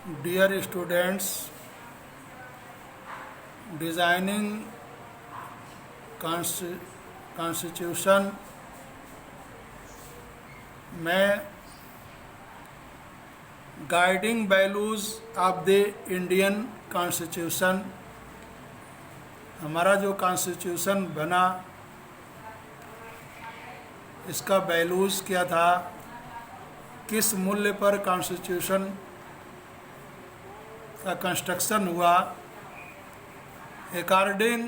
Dear students, designing constitution में guiding values of the Indian constitution, हमारा जो constitution बना इसका वैल्यूज़ क्या था, किस मूल्य पर कॉन्स्टिट्यूशन का कंस्ट्रक्शन हुआ। According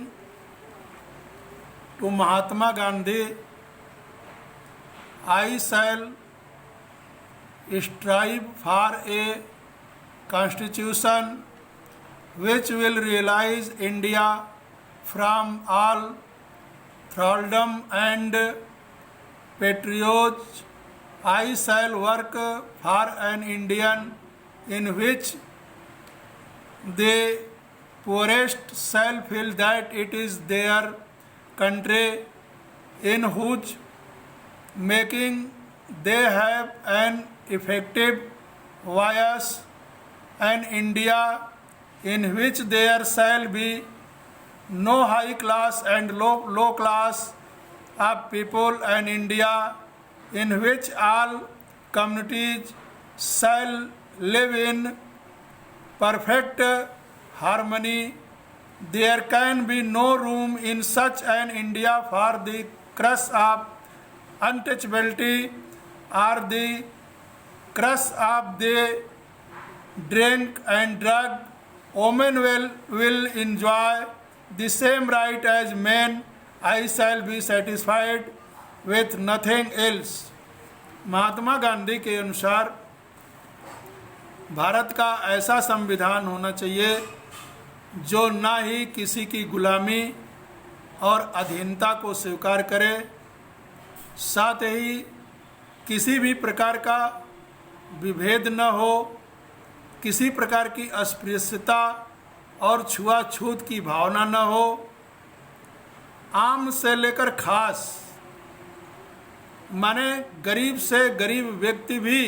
to Mahatma Gandhi, I shall strive for a constitution which will realize India from all thraldom and patriotism. I shall work for an Indian in which the poorest shall feel that it is their country, in whose making they have an effective voice, and India in which there shall be no high class and low class of people, and India in which all communities shall live in perfect harmony. There can be no room in such an India for the crush of untouchability or the crush of the drink and drug. Women will enjoy the same right as men. I shall be satisfied with nothing else. Mahatma Gandhi के अनुसार भारत का ऐसा संविधान होना चाहिए जो ना ही किसी की गुलामी और अधीनता को स्वीकार करे, साथ ही किसी भी प्रकार का विभेद न हो, किसी प्रकार की अस्पृश्यता और छुआछूत की भावना न हो। आम से लेकर खास माने गरीब से गरीब व्यक्ति भी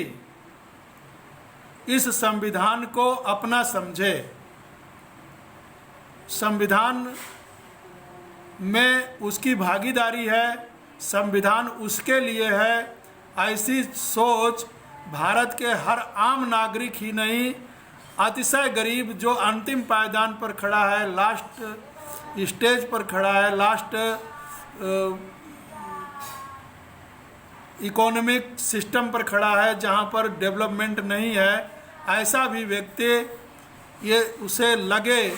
इस संविधान को अपना समझे। संविधान में उसकी भागीदारी है, संविधान उसके लिए है। ऐसी सोच भारत के हर आम नागरिक ही नहीं, अतिशय गरीब जो अंतिम पायदान पर खड़ा है, लास्ट स्टेज पर खड़ा है, लास्ट इकोनॉमिक सिस्टम पर खड़ा है, जहाँ पर डेवलपमेंट नहीं है, ऐसा भी व्यक्ति ये उसे लगे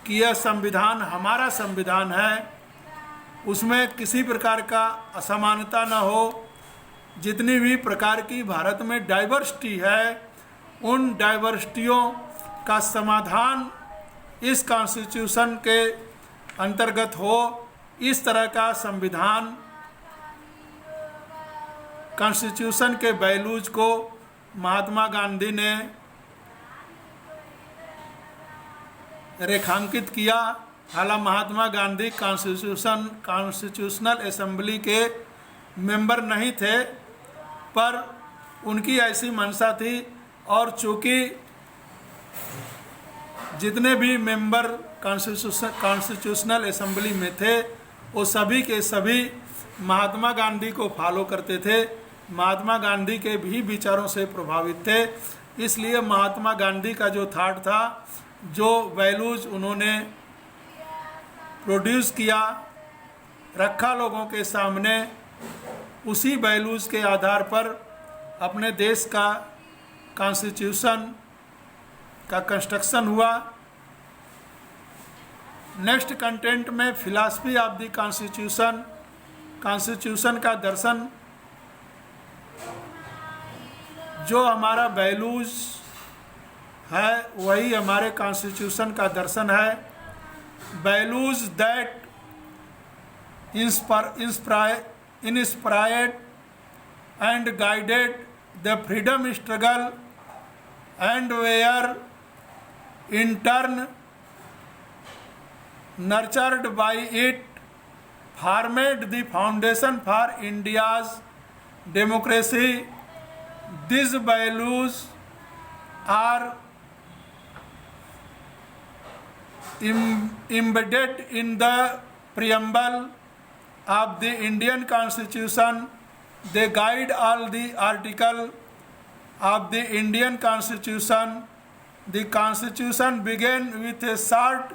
कि यह संविधान हमारा संविधान है, उसमें किसी प्रकार का असमानता न हो। जितनी भी प्रकार की भारत में डाइवर्सिटी है, उन डाइवर्सिटियों का समाधान इस कॉन्स्टिट्यूशन के अंतर्गत हो। इस तरह का संविधान कॉन्स्टिट्यूशन के वैल्यूज को महात्मा गांधी ने रेखांकित किया। हालांकि महात्मा गांधी कॉन्स्टिट्यूशनल असेंबली के मेंबर नहीं थे, पर उनकी ऐसी मंशा थी, और चूँकि जितने भी मेंबर कॉन्स्टिट्यूशनल असेंबली में थे वो सभी के सभी महात्मा गांधी को फॉलो करते थे, महात्मा गांधी के भी विचारों से प्रभावित थे। इसलिए महात्मा गांधी का जो थॉट था, जो वैल्यूज उन्होंने प्रोड्यूस किया, रखा लोगों के सामने, उसी वैल्यूज़ के आधार पर अपने देश का कॉन्स्टिट्यूशन का कंस्ट्रक्शन हुआ। नेक्स्ट कंटेंट में philosophy of the constitution, constitution का दर्शन, जो हमारा वैल्यूज़ है वही हमारे कॉन्स्टिट्यूशन का दर्शन है। Values that inspired and guided the freedom struggle and were in turn nurtured by it, formed the foundation for India's democracy. These values are embedded in the preamble of the Indian Constitution. They guide all the articles of the Indian Constitution. The Constitution begins with a short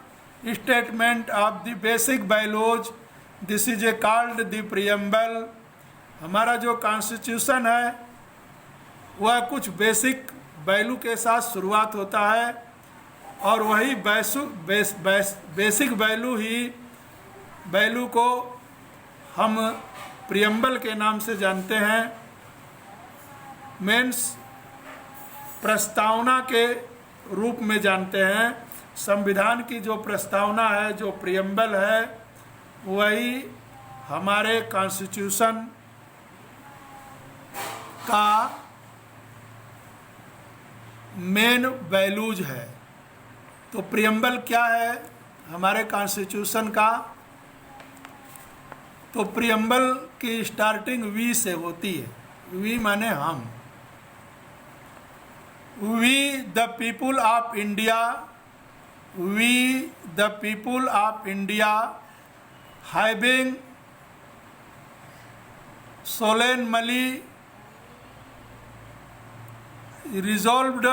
statement of the basic values. This is called the preamble. हमारा जो constitution है वह कुछ basic value के साथ शुरुआत होता है और वही बेसिक वैल्यू को हम प्रियम्बल के नाम से जानते हैं। मीन्स प्रस्तावना के रूप में जानते हैं। संविधान की जो प्रस्तावना है, जो प्रियम्बल है, वही हमारे कॉन्स्टिट्यूशन का मेन वैल्यूज है। तो प्रियम्बल क्या है हमारे कॉन्स्टिट्यूशन का? तो प्रियम्बल की स्टार्टिंग वी से होती है। वी माने हम। We the people of India, we the people of India having solemnly resolved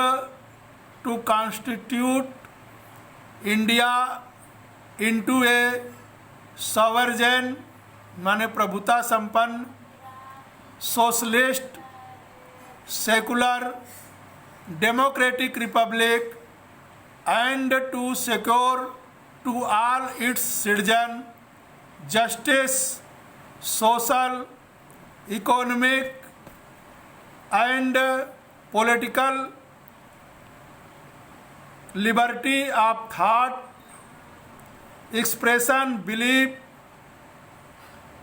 to constitute India into a sovereign माने प्रभुता संपन्न socialist secular democratic Republic and to secure to all its citizens justice, social, economic and political liberty of thought, expression, belief,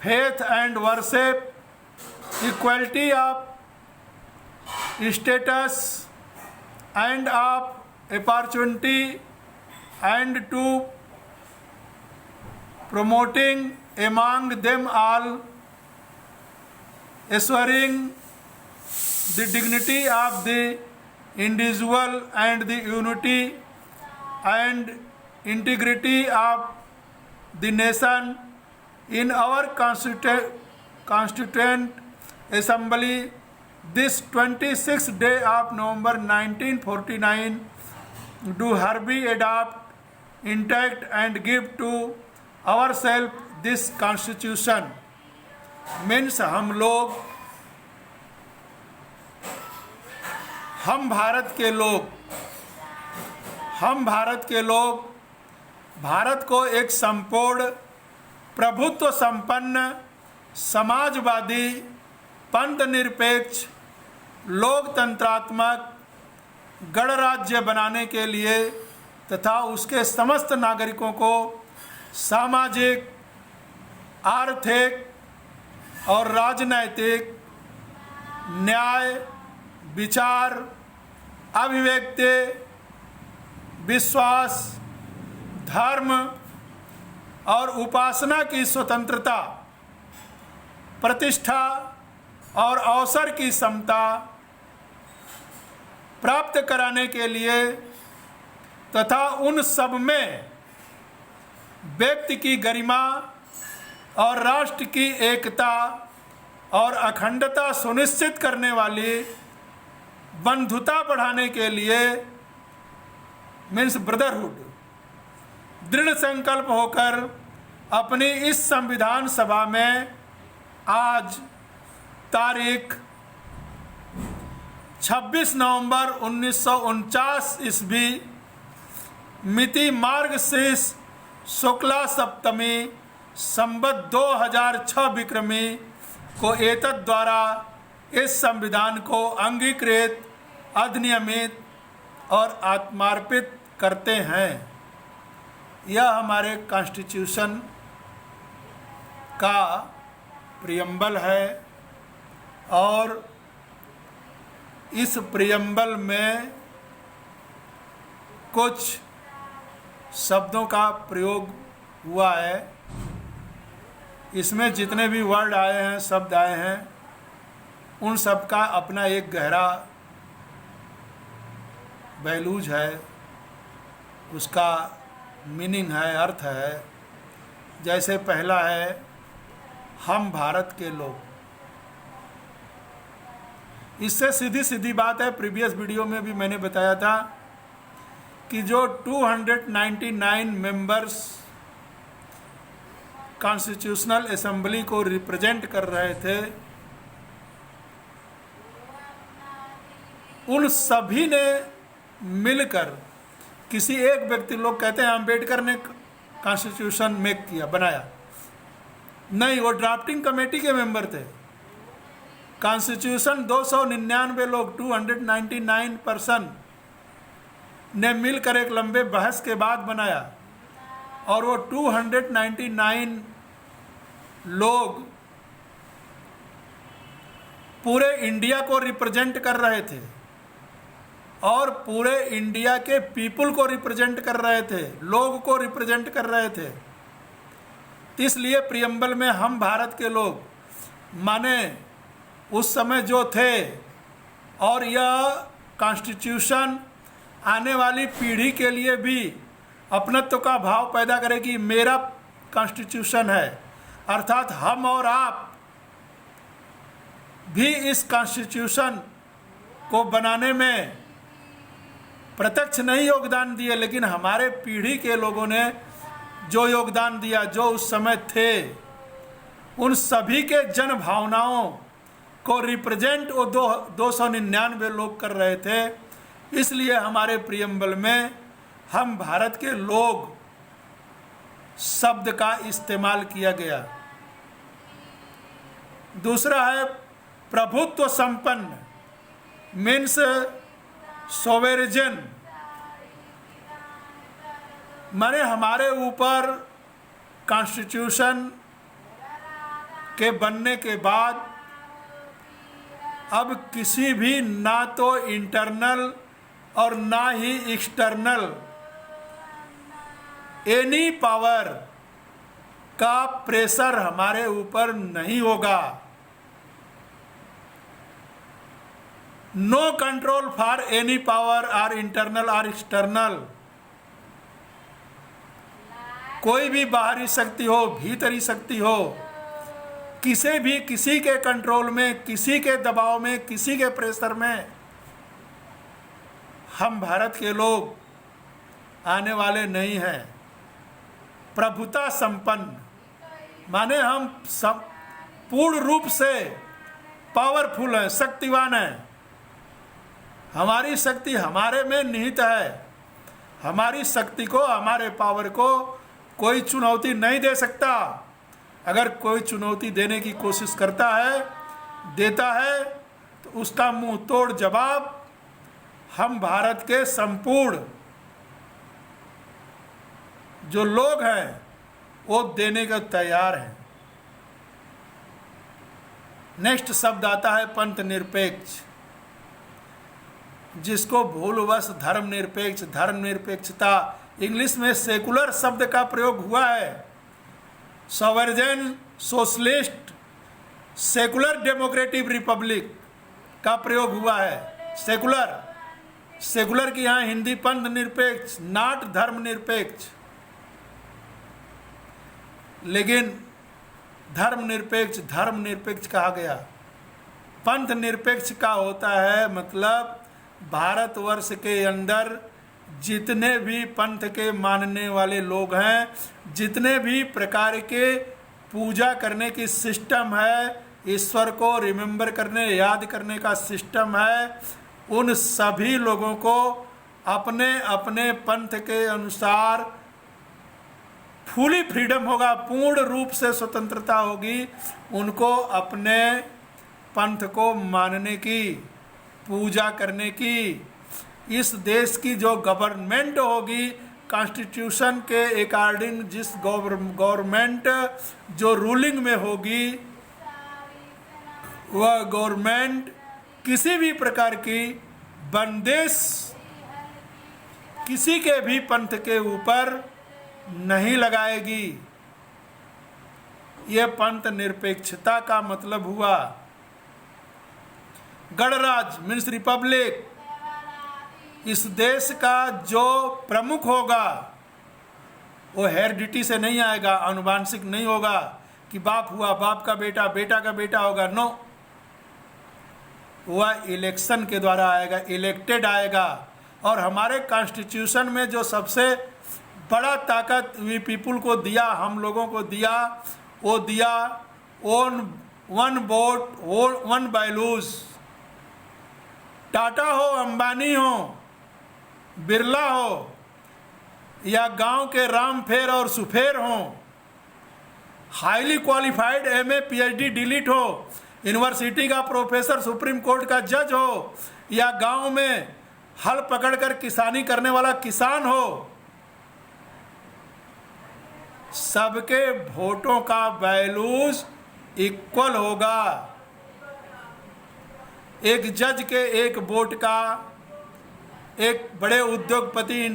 faith and worship, equality of status and of opportunity, and to promoting among them all, assuring the dignity of the individual and the unity and integrity of the nation. In our Constituent Assembly, this 26th day of November 1949, do hereby adopt, intact and give to ourselves this constitution. Means हम भारत के लोग भारत को एक संपूर्ण प्रभुत्व संपन्न समाजवादी पंथ निरपेक्ष लोकतंत्रात्मक गणराज्य बनाने के लिए तथा उसके समस्त नागरिकों को सामाजिक, आर्थिक और राजनैतिक न्याय, विचार, अभिव्यक्ति, विश्वास, धर्म और उपासना की स्वतंत्रता, प्रतिष्ठा और अवसर की समता प्राप्त कराने के लिए तथा उन सब में व्यक्ति की गरिमा और राष्ट्र की एकता और अखंडता सुनिश्चित करने वाली बंधुता बढ़ाने के लिए मीन्स ब्रदरहुड दृढ़ संकल्प होकर अपनी इस संविधान सभा में आज तारीख 26 नवंबर 1949 ईस्वी मिति मार्गशीर्ष शुक्ला सप्तमी संवत 2006 विक्रमी को एतद द्वारा इस संविधान को अंगीकृत, अधिनियमित और आत्मार्पित करते हैं। यह हमारे कॉन्स्टिट्यूशन का प्रियम्बल है और इस प्रियम्बल में कुछ शब्दों का प्रयोग हुआ है। इसमें जितने भी वर्ड आए हैं, शब्द आए हैं, उन सब का अपना एक गहरा वैल्यूज है, उसका मीनिंग है, अर्थ है। जैसे पहला है हम भारत के लोग। इससे सीधी सीधी बात है, प्रीवियस वीडियो में भी मैंने बताया था कि जो 299 मेंबर्स कॉन्स्टिट्यूशनल असेंबली को रिप्रेजेंट कर रहे थे, उन सभी ने मिलकर, किसी एक व्यक्ति, लोग कहते हैं अम्बेडकर ने कॉन्स्टिट्यूशन मेक किया, बनाया, नहीं, वो ड्राफ्टिंग कमेटी के मेंबर थे। कॉन्स्टिट्यूशन 299 लोग, 299 पर्सन ने मिलकर एक लंबे बहस के बाद बनाया, और वो 299 लोग पूरे इंडिया को रिप्रेजेंट कर रहे थे और पूरे इंडिया के पीपल को रिप्रेजेंट कर रहे थे, लोग को रिप्रेजेंट कर रहे थे। इसलिए प्रियम्बल में हम भारत के लोग माने उस समय जो थे, और यह कॉन्स्टिट्यूशन आने वाली पीढ़ी के लिए भी अपनत्व का भाव पैदा करेगी। मेरा कॉन्स्टिट्यूशन है, अर्थात हम और आप भी इस कॉन्स्टिट्यूशन को बनाने में प्रत्यक्ष नहीं योगदान दिए, लेकिन हमारे पीढ़ी के लोगों ने जो योगदान दिया, जो उस समय थे, उन सभी के जन भावनाओं को रिप्रेजेंट वो 299 लोग कर रहे थे। इसलिए हमारे प्रियम्बल में हम भारत के लोग शब्द का इस्तेमाल किया गया। दूसरा है प्रभुत्व संपन्न, मीन्स सोवेरिजन, माने हमारे ऊपर कॉन्स्टिट्यूशन के बनने के बाद अब किसी भी, ना तो इंटरनल और ना ही एक्सटर्नल, एनी पावर का प्रेशर हमारे ऊपर नहीं होगा। No control for any power are internal और एक्सटर्नल। कोई भी बाहरी शक्ति हो, भीतरी शक्ति हो, किसी के कंट्रोल में, किसी के दबाव में, किसी के प्रेशर में हम भारत के लोग आने वाले नहीं हैं। प्रभुता संपन्न माने हम पूर्ण रूप से पावरफुल हैं, शक्तिवान हैं। हमारी शक्ति हमारे में निहित है। हमारी शक्ति को, हमारे पावर को कोई चुनौती नहीं दे सकता। अगर कोई चुनौती देने की कोशिश करता है, देता है, तो उसका मुंह तोड़ जवाब हम भारत के संपूर्ण जो लोग हैं वो देने का तैयार हैं। नेक्स्ट शब्द आता है पंथ निरपेक्ष, जिसको भूलवश धर्मनिरपेक्ष, धर्मनिरपेक्षता, इंग्लिश में सेकुलर शब्द का प्रयोग हुआ है। Sovereign socialist, secular democratic Republic का प्रयोग हुआ है। सेकुलर की यहाँ हिंदी पंथ निरपेक्ष, नॉट धर्मनिरपेक्ष। लेकिन धर्मनिरपेक्ष कहा गया। पंथ निरपेक्ष का होता है मतलब भारतवर्ष के अंदर जितने भी पंथ के मानने वाले लोग हैं, जितने भी प्रकार के पूजा करने की सिस्टम है, ईश्वर को रिमेंबर करने, याद करने का सिस्टम है, उन सभी लोगों को अपने अपने पंथ के अनुसार फुली फ्रीडम होगा, पूर्ण रूप से स्वतंत्रता होगी उनको अपने पंथ को मानने की, पूजा करने की। इस देश की जो गवर्नमेंट होगी, कॉन्स्टिट्यूशन के अकॉर्डिंग जिस गवर्नमेंट जो रूलिंग में होगी, वह गवर्नमेंट किसी भी प्रकार की बंदिश किसी के भी पंथ के ऊपर नहीं लगाएगी। यह पंथ निरपेक्षता का मतलब हुआ। गणराज मीन्स रिपब्लिक, इस देश का जो प्रमुख होगा वो हेरिडिटी से नहीं आएगा, आनुवांशिक नहीं होगा कि बाप हुआ बाप का बेटा, बेटा का बेटा होगा, नो, वह इलेक्शन के द्वारा आएगा, इलेक्टेड आएगा। और हमारे कॉन्स्टिट्यूशन में जो सबसे बड़ा ताकत वी पीपुल को दिया, हम लोगों को दिया, वो दिया one vote one values. Tata हो, अंबानी हो, बिरला हो, या गांव के रामफेर और सुफेर हो, highly qualified MA PhD delete हो, यूनिवर्सिटी का प्रोफेसर, सुप्रीम कोर्ट का जज हो, या गांव में हल पकड़कर किसानी करने वाला किसान हो, सबके वोटों का वैल्यूज इक्वल होगा। एक जज के एक वोट का, एक बड़े उद्योगपति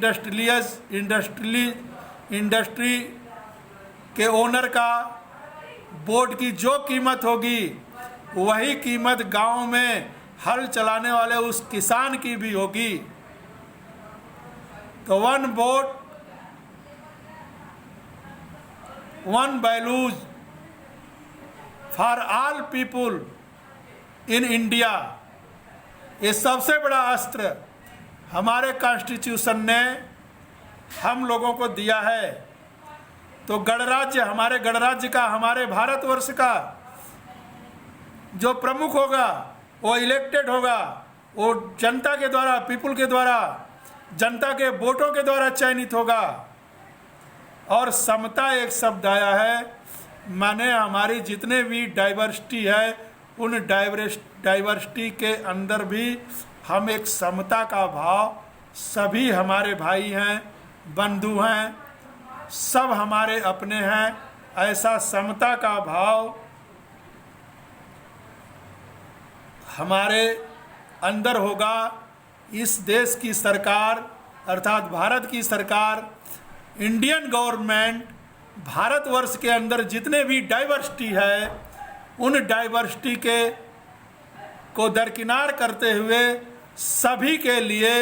इंडस्ट्री के ओनर का वोट की जो कीमत होगी, वही कीमत गांव में हल चलाने वाले उस किसान की भी होगी। तो one vote one values for all people in India, ये सबसे बड़ा अस्त्र हमारे कॉन्स्टिट्यूशन ने हम लोगों को दिया है। तो गणराज्य, हमारे गणराज्य का, हमारे भारतवर्ष का जो प्रमुख होगा वो इलेक्टेड होगा, वो जनता के द्वारा, पीपुल के द्वारा, जनता के वोटों के द्वारा चयनित होगा। और समता एक शब्द आया है, माने हमारी जितने भी डाइवर्सिटी है, उन डाइवर्सिटी के अंदर भी हम एक समता का भाव, सभी हमारे भाई हैं, बंधु हैं, सब हमारे अपने हैं, ऐसा समता का भाव हमारे अंदर होगा। इस देश की सरकार अर्थात भारत की सरकार, इंडियन गवर्नमेंट, भारतवर्ष के अंदर जितने भी डाइवर्सिटी है, उन डाइवर्सिटी के को दरकिनार करते हुए सभी के लिए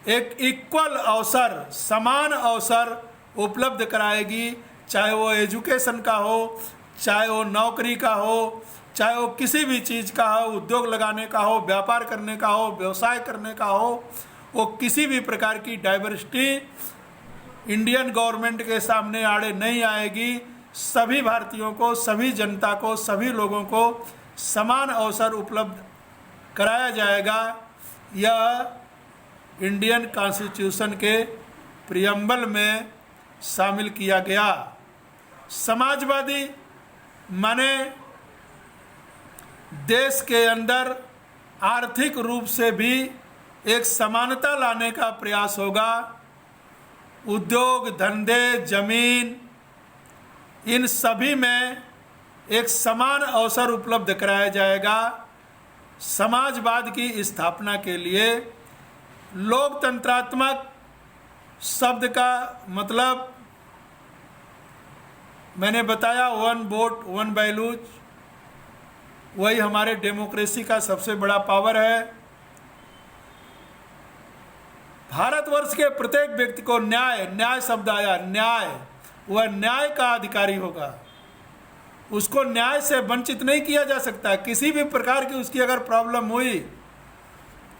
एक इक्वल अवसर, समान अवसर उपलब्ध कराएगी। चाहे वो एजुकेशन का हो, चाहे वो नौकरी का हो, चाहे वो किसी भी चीज़ का हो, उद्योग लगाने का हो, व्यापार करने का हो, व्यवसाय करने का हो, वो किसी भी प्रकार की डाइवर्सिटी इंडियन गवर्नमेंट के सामने आड़े नहीं आएगी। सभी भारतीयों को, सभी जनता को, सभी लोगों को समान अवसर उपलब्ध कराया जाएगा। यह इंडियन कॉन्स्टिट्यूशन के प्रियम्बल में शामिल किया गया। समाजवादी माने देश के अंदर आर्थिक रूप से भी एक समानता लाने का प्रयास होगा। उद्योग, धंधे, जमीन, इन सभी में एक समान अवसर उपलब्ध कराया जाएगा। समाजवाद की स्थापना के लिए लोकतंत्रात्मक शब्द का मतलब मैंने बताया, वन वोट वन वैल्यूज, वही हमारे डेमोक्रेसी का सबसे बड़ा पावर है। भारतवर्ष के प्रत्येक व्यक्ति को न्याय, न्याय शब्द आया, न्याय, वह न्याय का अधिकारी होगा। उसको न्याय से वंचित नहीं किया जा सकता। किसी भी प्रकार की उसकी अगर प्रॉब्लम हुई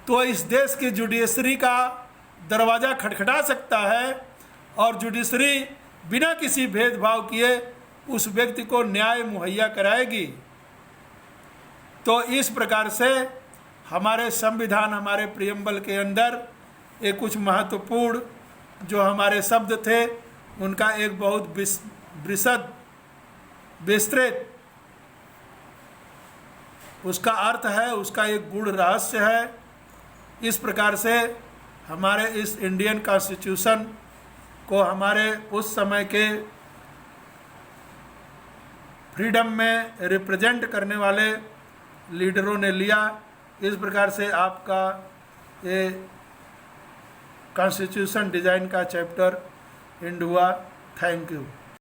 तो इस देश की जुडिशरी का दरवाज़ा खटखटा सकता है और जुडिशरी बिना किसी भेदभाव किए उस व्यक्ति को न्याय मुहैया कराएगी। तो इस प्रकार से हमारे संविधान, हमारे प्रियम्बल के अंदर ये कुछ महत्वपूर्ण जो हमारे शब्द थे, उनका एक बहुत विस्तृत उसका अर्थ है, उसका एक गूढ़ रहस्य है। इस प्रकार से हमारे इस इंडियन कॉन्स्टिट्यूशन को हमारे उस समय के फ्रीडम में रिप्रेजेंट करने वाले लीडरों ने लिया। इस प्रकार से आपका ये कॉन्स्टिट्यूशन डिज़ाइन का चैप्टर एंड हुआ। Thank you.